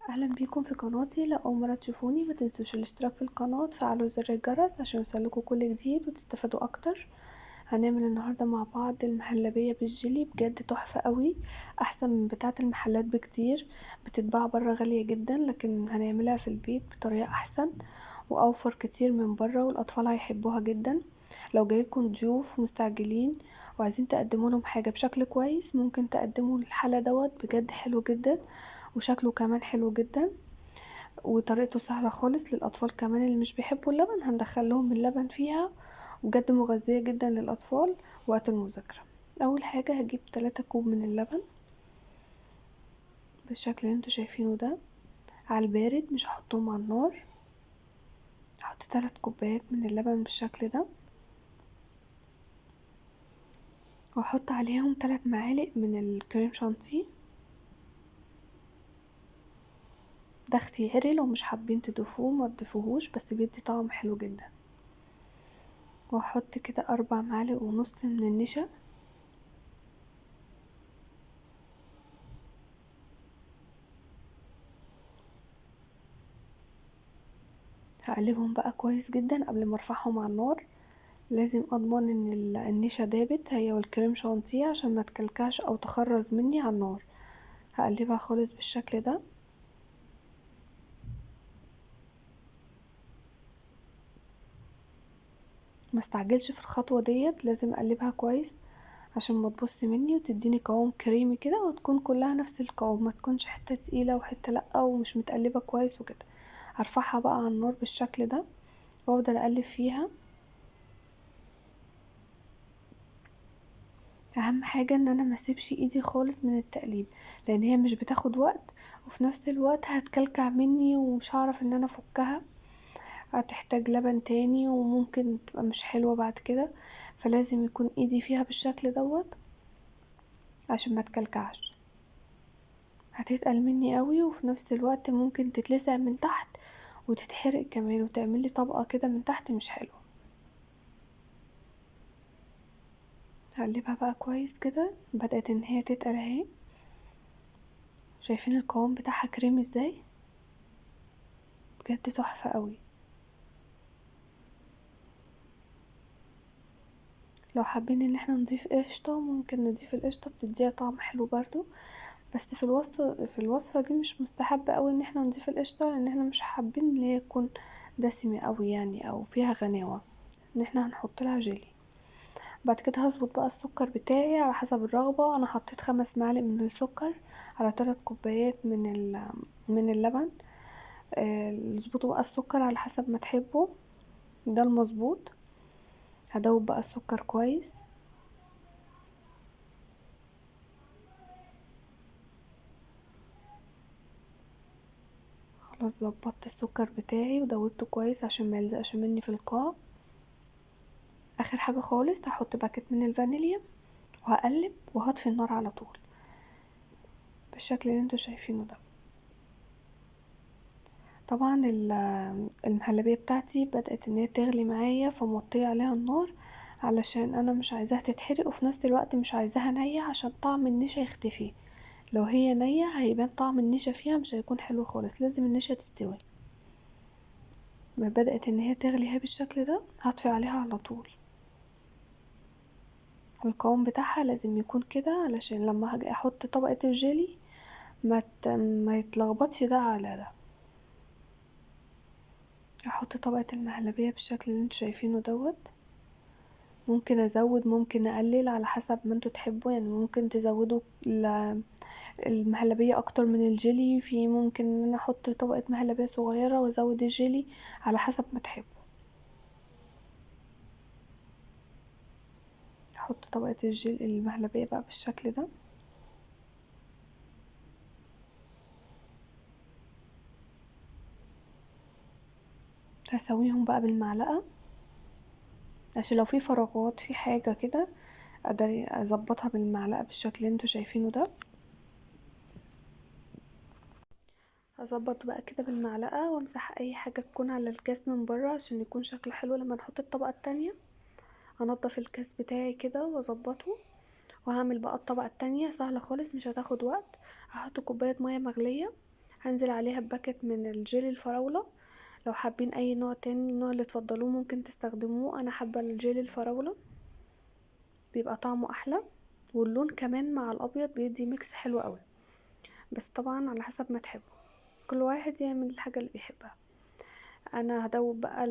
اهلا بيكم في قناتي. لو اول مره تشوفوني ما تنسوش الاشتراك في القناه وتفعلوا زر الجرس عشان يوصلكوا كل جديد وتستفادوا اكتر. هنعمل النهارده مع بعض المهلبيه بالجيلي، بجد تحفه قوي، احسن من بتاعه المحلات بكتير. بتتباع بره غاليه جدا، لكن هنعملها في البيت بطريقه احسن واوفر كتير من بره، والاطفال هيحبوها جدا. لو جايلكم ضيوف ومستعجلين وعايزين تقدموا لهم حاجه بشكل كويس، ممكن تقدموا الحلا دوت، بجد حلو جدا وشكله كمان حلو جدا، وطريقته سهلة خالص للأطفال كمان اللي مش بيحبوا اللبن. هندخل لهم اللبن فيها، وبجد مغذية جدا للأطفال وقت المذاكرة. أول حاجة هجيب 3 كوب من اللبن بالشكل اللي انتوا شايفينه ده على البارد، مش هحطهم على النار. هحط 3 كوبايات من اللبن بالشكل ده، وهحط عليهم 3 معالق من الكريم شانتيه. ده اختياري، لو مش حابين تضيفوه ما تضيفوهوش، بس بيدي طعم حلو جدا. وهحط كده 4 معالق ونص من النشا. هقلبهم بقى كويس جدا قبل ما ارفعهم على النار. لازم اضمن ان النشا دابت هي والكريم شانتيه عشان ما تكلكعش او تخرز مني على النار. هقلبها خالص بالشكل ده. ما استعجلش في الخطوه ديت، لازم اقلبها كويس عشان ما تبص مني وتديني قوام كريمي كده، وتكون كلها نفس القوام، ما تكونش حته تقيله وحته لا ومش متقلبه كويس وكده. هرفعها بقى على النار بالشكل ده وافضل اقلب فيها. اهم حاجة ان انا ما اسيبش ايدي خالص من التقليب، لان هي مش بتاخد وقت، وفي نفس الوقت هتكلكع مني ومش هعرف ان انا افكها. هتحتاج لبن تاني وممكن تبقى مش حلوة بعد كده، فلازم يكون ايدي فيها بالشكل دوت عشان ما تكلكعش. هتتقل مني قوي وفي نفس الوقت ممكن تتلسع من تحت وتتحرق كمان وتعملي طبقة كده من تحت مش حلوة. هقلبها بقى كويس كده، بدأت ان هي تتقل اهي. شايفين القوام بتاعها كريمي ازاي؟ بجد تحفة قوي. لو حابين ان احنا نضيف قشطة ممكن نضيف القشطة، بتديها طعم حلو برضو، بس في الوصفة دي مش مستحب قوي ان احنا نضيف القشطة، لان احنا مش حابين ان هي تكون دسمة قوي يعني او فيها غناوة، ان احنا هنحط لها جيلي. بعد كده هظبط بقى السكر بتاعي على حسب الرغبة. انا حطيت 5 معالق من السكر على 3 كوبايات من اللبن. اظبطوا بقى السكر على حسب ما تحبوا، ده المظبوط. هدوب بقى السكر كويس. خلاص ظبطت السكر بتاعي ودوبته كويس عشان ما يلزقش مني في القاع. اخر حاجه خالص هحط باكت من الفانيليا وهقلب وهطفي النار على طول بالشكل اللي انتوا شايفينه ده. طبعا المهلبيه بتاعتي بدات ان هي تغلي معايا، فموطيه عليها النار علشان انا مش عايزاها تتحرق، وفي نفس الوقت مش عايزاها نية عشان طعم النشا يختفي. لو هي نية هيبان طعم النشا فيها مش هيكون حلو خالص، لازم النشا تستوي. ما بدأت ان هي تغلي هي بالشكل ده هطفي عليها على طول. والقوام بتاعها لازم يكون كده علشان لما هاجي احط طبقة الجيلي ما يتلخبطش ده على ده. احط طبقة المهلبية بالشكل اللي انتوا شايفينه دوت. ممكن ازود ممكن اقلل على حسب ما انتوا تحبوا، يعني ممكن تزودوا المهلبية اكتر من الجيلي، في ممكن ان انا احط طبقة مهلبية صغيرة وازود الجيلي على حسب ما تحبوا. احط طبقة المهلبية بقى بالشكل ده. هسويهم بقى بالمعلقة عشان لو في فراغات في حاجة كده اقدر اظبطها بالمعلقة بالشكل اللي انتوا شايفينه ده. هظبط بقى كده بالمعلقة وامسح اي حاجة تكون على الكاس من بره عشان يكون شكله حلو لما نحط الطبقة التانية. هنضف الكاس بتاعي كده واظبطه، وهعمل بقى الطبقة التانية سهلة خالص مش هتاخد وقت. هحط كوباية مية مغلية هنزل عليها بباكت من الجيلي الفراولة. لو حابين اي نوع تاني، النوع اللي تفضلوه ممكن تستخدموه. انا حابة الجيلي الفراولة، بيبقى طعمه احلى، واللون كمان مع الابيض بيدي ميكس حلو قوي. بس طبعا على حسب ما تحبوا، كل واحد يعمل الحاجة اللي بيحبها. انا هدوب بقى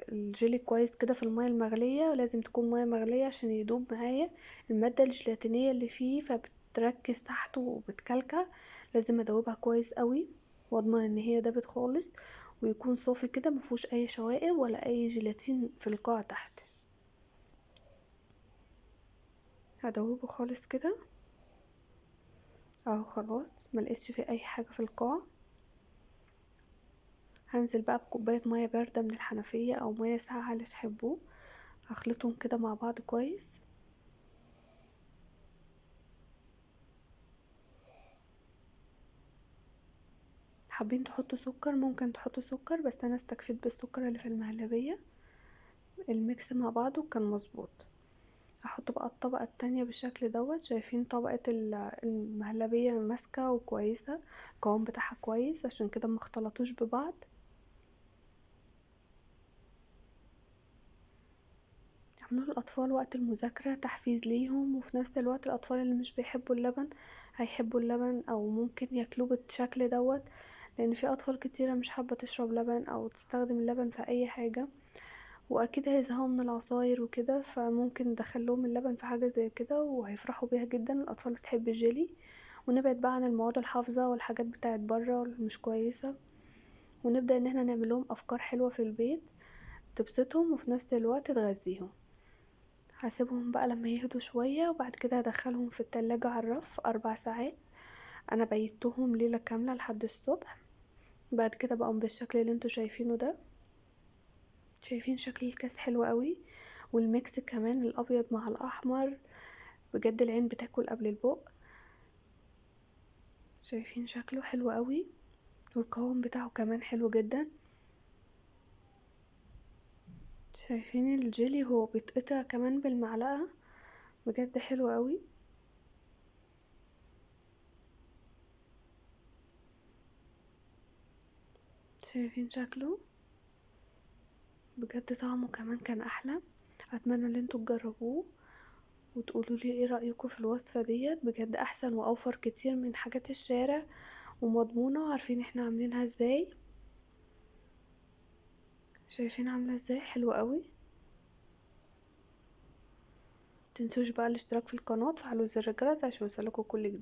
الجيلي كويس كده في المية المغلية، لازم تكون مية مغلية عشان يدوب معايا المادة الجيلاتينية اللي فيه، فبتركز تحته وبتكلكع. لازم ادوبها كويس قوي واضمن ان هي دابت خالص، ويكون صافي كده مفيهوش اي شوائب ولا اي جيلاتين في القاع تحت. هدوبه خالص كده اهو، خلاص ملقتش فيه اي حاجة في القاع. هنزل بقى بكوباية مية باردة من الحنفية او مية ساقعة اللي تحبوه، هخلطهم كده مع بعض كويس. حابين تحطوا سكر ممكن تحطوا سكر، بس انا استكفيت بالسكر اللي في المهلبية. الميكس مع بعضه كان مظبوط. هحط بقى الطبقة التانية بالشكل دوت. شايفين طبقة المهلبية ماسكة وكويسة، القوام بتاعها كويس، عشان كده ما اختلطوش ببعض. عملوا الاطفال وقت المذاكرة تحفيز ليهم، وفي نفس الوقت الاطفال اللي مش بيحبوا اللبن هيحبوا اللبن، او ممكن ياكلوه بالشكل دوت، لان في اطفال كتيرة مش حابة تشرب لبن او تستخدم اللبن في اي حاجة، واكيد هيزهقوا من العصاير وكده، فممكن ندخلهم اللبن في حاجة زي كده وهيفرحوا بيها جدا. الاطفال بتحب الجيلي. ونبعد بقى عن المواد الحافظة والحاجات بتاعت برا مش كويسة، ونبدأ ان احنا نعمل لهم افكار حلوة في البيت تبسطهم وفي نفس الوقت تغذيهم. هسيبهم بقى لما يهدوا شوية، وبعد كده هدخلهم في التلاجة على الرف 4 ساعات. انا بيتهم ليلة كاملة لحد الصبح. بعد كده بقوم بالشكل اللي انتوا شايفينه ده. شايفين شكل الكاس حلو قوي، والميكس كمان الابيض مع الاحمر، بجد العين بتاكل قبل البق. شايفين شكله حلو قوي، والقوام بتاعه كمان حلو جدا. شايفين الجيلي هو بيتقطع كمان بالمعلقة، بجد حلو قوي. شايفين شكله، بجد طعمه كمان كان احلى. اتمنى ان انتوا تجربوه وتقولوا لي ايه رأيكم في الوصفة ديت. بجد احسن واوفر كتير من حاجات الشارع، ومضمونة وعارفين احنا عاملينها ازاي. شايفين عاملة ازاي حلوة قوي. متنسوش بقى الاشتراك في القناة وتفعلوا زر الجرس عشان يوصلكوا كل جديد.